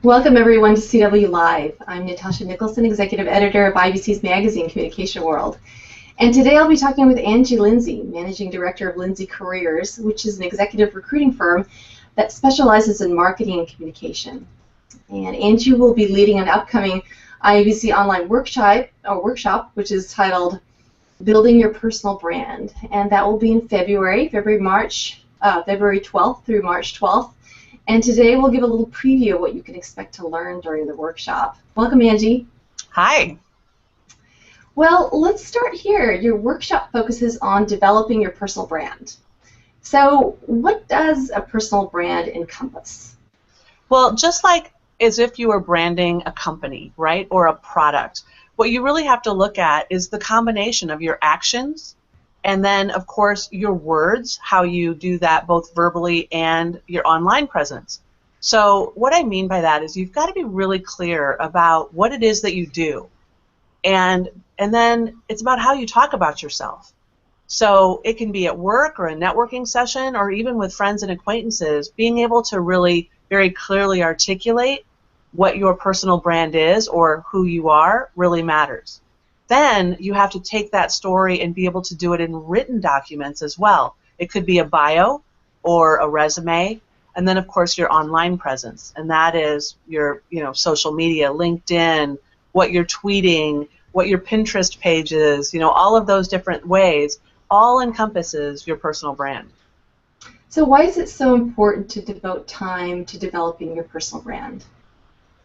Welcome everyone to CW Live. I'm Natasha Nicholson, Executive Editor of IBC's magazine Communication World. And today I'll be talking with Angee Linsey, Managing Director of Linsey Careers, which is an executive recruiting firm that specializes in marketing and communication. And Angee will be leading an upcoming IBC online workshop, which is titled Building Your Personal Brand. And that will be in February 12th through March 12th. And today we'll give a little preview of what you can expect to learn during the workshop. Welcome, Angee. Hi. Well, let's start here. Your workshop focuses on developing your personal brand. So what does a personal brand encompass? Well, just like as if you were branding a company, right, or a product, what you really have to look at is the combination of your actions and then, of course, your words, how you do that both verbally and your online presence. So what I mean by that is you've got to be really clear about what it is that you do. And then it's about how you talk about yourself. So it can be at work or a networking session or even with friends and acquaintances, being able to really very clearly articulate what your personal brand is or who you are really matters. Then you have to take that story and be able to do it in written documents as well. It could be a bio or a resume, and then of course your online presence, and that is your social media, LinkedIn, what you're tweeting, what your Pinterest page is, all of those different ways, all encompasses your personal brand. So why is it so important to devote time to developing your personal brand?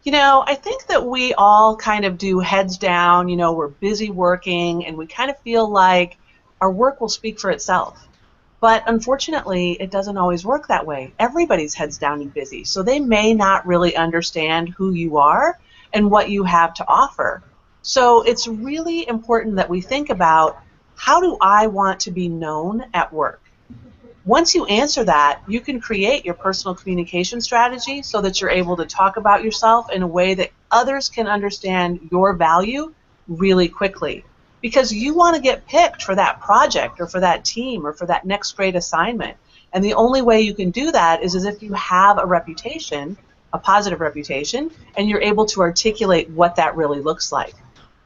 I think that we all kind of do heads down, we're busy working, and we kind of feel like our work will speak for itself. But unfortunately, it doesn't always work that way. Everybody's heads down and busy, so they may not really understand who you are and what you have to offer. So it's really important that we think about, how do I want to be known at work? Once you answer that, you can create your personal communication strategy so that you're able to talk about yourself in a way that others can understand your value really quickly. Because you want to get picked for that project or for that team or for that next great assignment. And the only way you can do that is as if you have a reputation, a positive reputation, and you're able to articulate what that really looks like.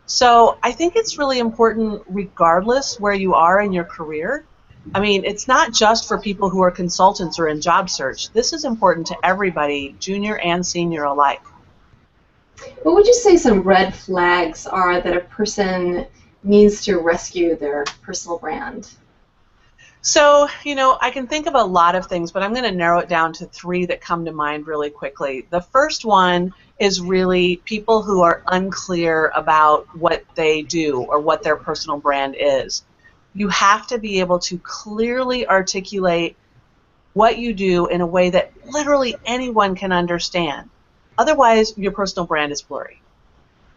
So I think it's really important regardless where you are in your career. I mean, it's not just for people who are consultants or in job search. This is important to everybody, junior and senior alike. What would you say some red flags are that a person needs to rescue their personal brand? So, I can think of a lot of things, but I'm going to narrow it down to 3 that come to mind really quickly. The first one is really people who are unclear about what they do or what their personal brand is. You have to be able to clearly articulate what you do in a way that literally anyone can understand. Otherwise, your personal brand is blurry.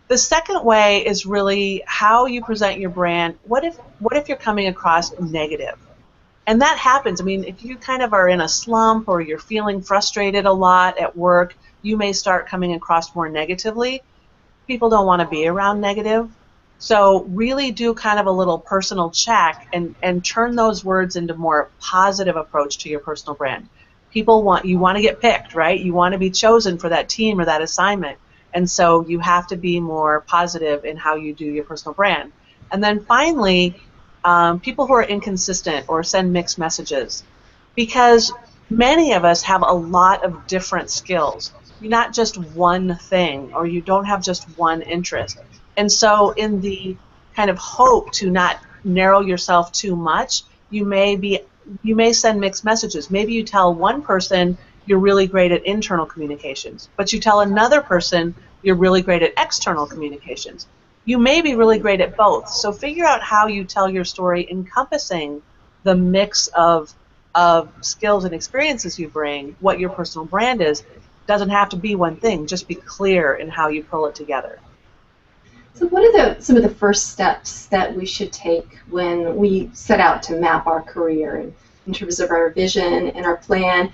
The second way is really how you present your brand. What if you're coming across negative? And that happens. I mean, if you kind of are in a slump or you're feeling frustrated a lot at work, you may start coming across more negatively. People don't want to be around negative. So really do kind of a little personal check and turn those words into more positive approach to your personal brand. You want to get picked, right? You want to be chosen for that team or that assignment. And so you have to be more positive in how you do your personal brand. And then finally, people who are inconsistent or send mixed messages. Because many of us have a lot of different skills. You're not just one thing, or you don't have just one interest. And so in the kind of hope to not narrow yourself too much, you may send mixed messages. Maybe you tell one person you're really great at internal communications, but you tell another person you're really great at external communications. You may be really great at both. So figure out how you tell your story encompassing the mix of skills and experiences you bring, what your personal brand is. Doesn't have to be one thing. Just be clear in how you pull it together. So what are some of the first steps that we should take when we set out to map our career in terms of our vision and our plan?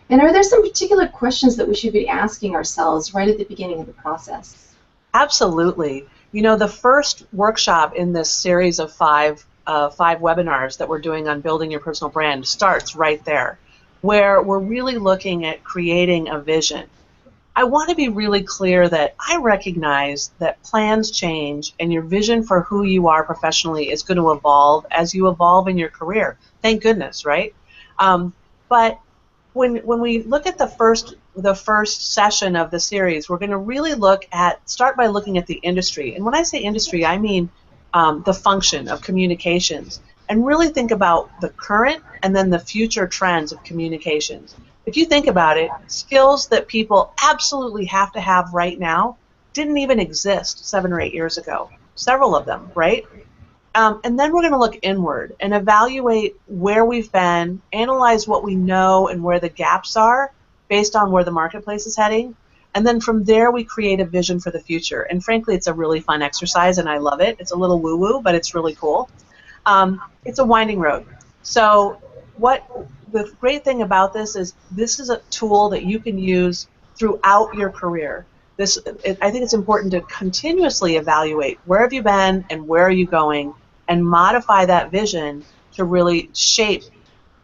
And are there some particular questions that we should be asking ourselves right at the beginning of the process? Absolutely. The first workshop in this series of five webinars that we're doing on building your personal brand starts right there, where we're really looking at creating a vision. I want to be really clear that I recognize that plans change and your vision for who you are professionally is going to evolve as you evolve in your career. Thank goodness, right? But when we look at the first session of the series, we're going to really start by looking at the industry. And when I say industry, I mean the function of communications, and really think about the current and then the future trends of communications. If you think about it, skills that people absolutely have to have right now didn't even exist 7 or 8 years ago. Several of them, right? And then we're going to look inward and evaluate where we've been, analyze what we know and where the gaps are based on where the marketplace is heading. And then from there, we create a vision for the future. And frankly, it's a really fun exercise, and I love it. It's a little woo-woo, but it's really cool. It's a winding road. So the great thing about this is a tool that you can use throughout your career. I think it's important to continuously evaluate where have you been and where are you going, and modify that vision to really shape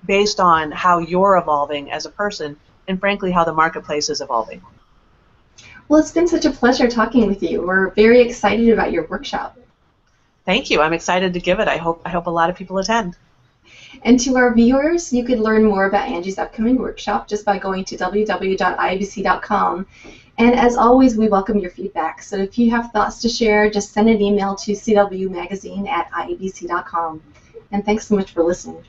based on how you're evolving as a person and, frankly, how the marketplace is evolving. Well, it's been such a pleasure talking with you. We're very excited about your workshop. Thank you. I'm excited to give it. I hope a lot of people attend. And to our viewers, you could learn more about Angee's upcoming workshop just by going to www.ibc.com. And as always, we welcome your feedback. So if you have thoughts to share, just send an email to cwmagazine@iabc.com. And thanks so much for listening.